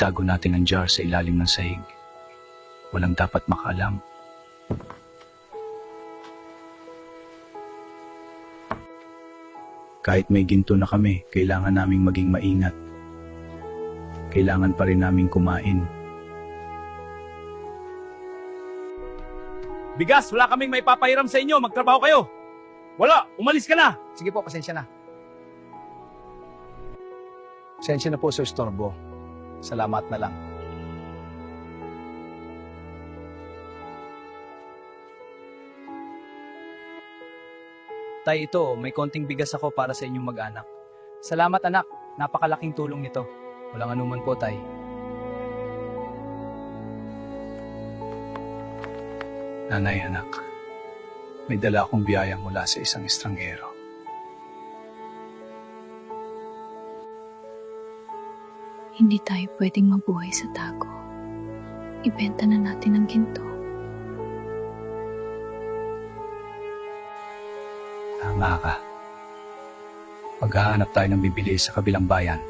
Itago natin ang jar sa ilalim ng sahig. Walang dapat makaalam. Kahit may ginto na kami, kailangan naming maging maingat. Kailangan pa rin naming kumain. Bigas, wala kaming may papahiram sa inyo. Magtrabaho kayo. Wala, umalis ka na. Sige po, pasensya na. Pasensya na po sa istorbo. Salamat na lang. Tay, ito, may konting bigas ako para sa inyong mag-anak. Salamat anak, napakalaking tulong nito. Walang anuman po, tay. Nanay, anak, may dala akong biyaya mula sa isang estranghero. Hindi tayo pwedeng mabuhay sa tago. Ibenta na natin ang ginto. Tama ka. Maghahanap tayo ng bibili sa kabilang bayan.